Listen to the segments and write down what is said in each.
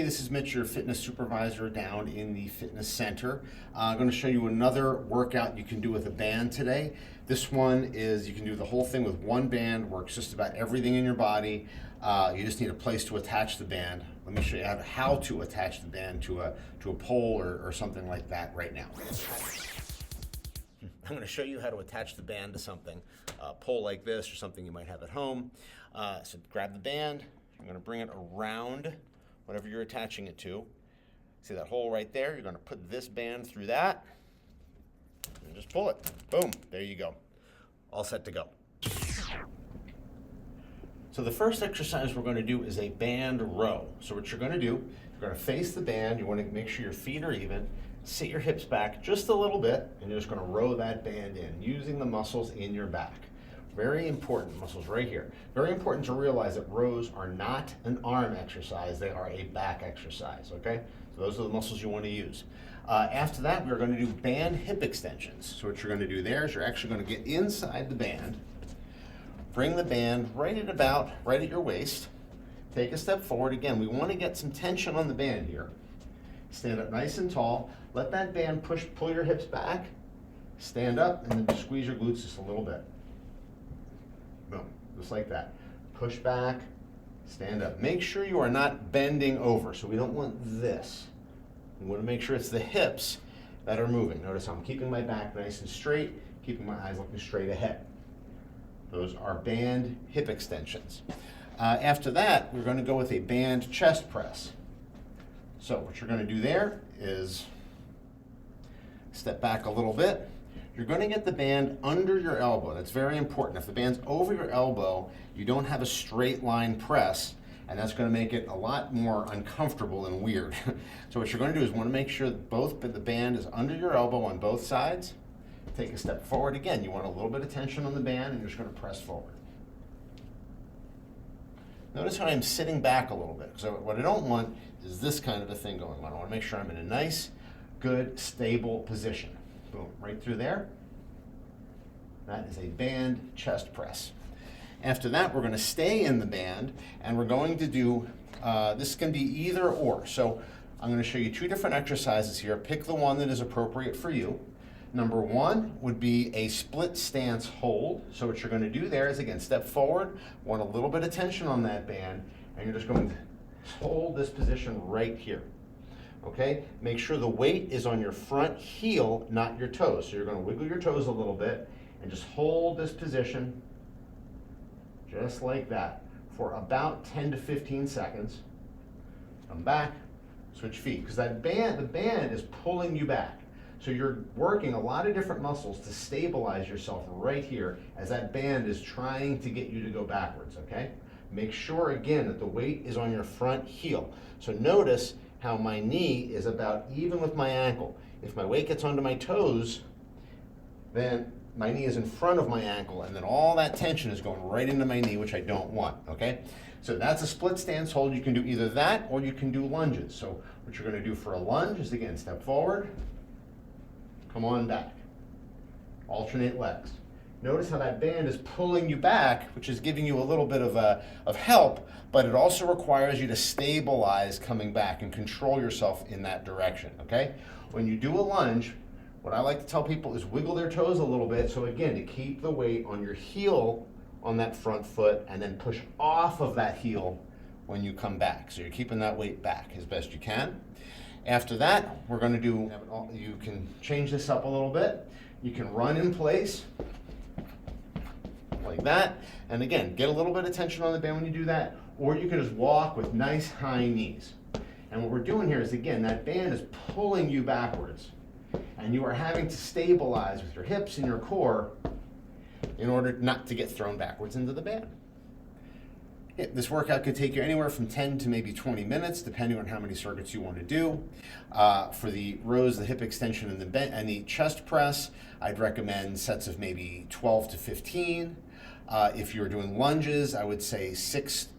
this is Mitch, your fitness supervisor down in the fitness center. I'm going to show you another workout you can do with a band today. This one is, you can do the whole thing with one band, works just about everything in your body. You just need a place to attach the band. Let me show you how to attach the band to a pole or something like that right now. I'm going to show you how to attach the band to something, a pole like this or something you might have at home. So grab the band, I'm going to bring it around whatever you're attaching it to. See that hole right there? You're going to put this band through that and just pull it. Boom, there you go. All set to go. So the first exercise we're going to do is a band row. So what you're going to do, you're going to face the band, you want to make sure your feet are even, sit your hips back just a little bit, and you're just going to row that band in using the muscles in your back. Very important muscles right here. Very important to realize that rows are not an arm exercise, they are a back exercise, okay? So those are the muscles you want to use. After that, we're going to do band hip extensions. So what you're going to do there is you're actually going to get inside the band, bring the band right at your waist, take a step forward. Again, we want to get some tension on the band here. Stand up nice and tall, let that band pull your hips back, stand up, and then squeeze your glutes just a little bit. Boom, just like that. Push back, stand up. Make sure you are not bending over, so we don't want this. We want to make sure it's the hips that are moving. Notice how I'm keeping my back nice and straight, keeping my eyes looking straight ahead. Those are band hip extensions. After that, we're going to go with a band chest press. So what you're going to do there is step back a little bit. You're going to get the band under your elbow. That's very important. If the band's over your elbow, you don't have a straight line press, and that's going to make it a lot more uncomfortable and weird. So what you're going to do is want to make sure that the band is under your elbow on both sides. Take a step forward. Again, you want a little bit of tension on the band, and you're just going to press forward. Notice how I'm sitting back a little bit. So what I don't want is this kind of a thing going on. I want to make sure I'm in a nice, good, stable position. Boom, right through there. That is a band chest press. After that, we're going to stay in the band, and we're going to do, this can be either or. So I'm going to show you two different exercises here. Pick the one that is appropriate for you. Number one would be a split stance hold. So what you're going to do there is, again, step forward, want a little bit of tension on that band, and you're just going to hold this position right here. Okay? Make sure the weight is on your front heel, not your toes. So you're going to wiggle your toes a little bit and just hold this position just like that for about 10 to 15 seconds. Come back, switch feet, because the band is pulling you back. So you're working a lot of different muscles to stabilize yourself right here as that band is trying to get you to go backwards, okay? Make sure, again, that the weight is on your front heel. So notice how my knee is about even with my ankle. If my weight gets onto my toes, then my knee is in front of my ankle, and then all that tension is going right into my knee, which I don't want, okay? So that's a split stance hold. You can do either that or you can do lunges. So what you're going to do for a lunge is, again, step forward, come on back, alternate legs. Notice how that band is pulling you back, which is giving you a little bit of help, but it also requires you to stabilize coming back and control yourself in that direction, okay? When you do a lunge, what I like to tell people is wiggle their toes a little bit. So again, to keep the weight on your heel on that front foot, and then push off of that heel when you come back. So you're keeping that weight back as best you can. After that, we're going to do, you can change this up a little bit. You can run in place like that. And again, get a little bit of tension on the band when you do that. Or you can just walk with nice high knees. And what we're doing here is, again, that band is pulling you backwards. And you are having to stabilize with your hips and your core in order not to get thrown backwards into the band. This workout could take you anywhere from 10 to maybe 20 minutes, depending on how many circuits you want to do. For the rows, the hip extension, and the chest press, I'd recommend sets of maybe 12 to 15. If you're doing lunges, I would say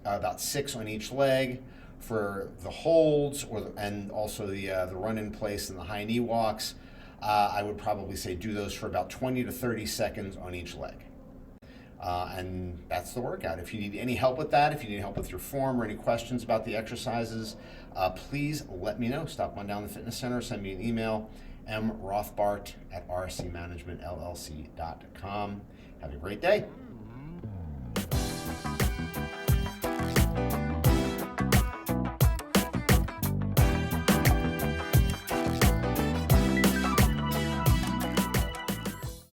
about six on each leg. For the holds, and also the run in place and the high knee walks, I would probably say do those for about 20 to 30 seconds on each leg. And that's the workout. If you need any help with that, if you need help with your form or any questions about the exercises, please let me know. Stop on down to the fitness center, send me an email, mrothbart@rscmanagementllc.com. Have a great day.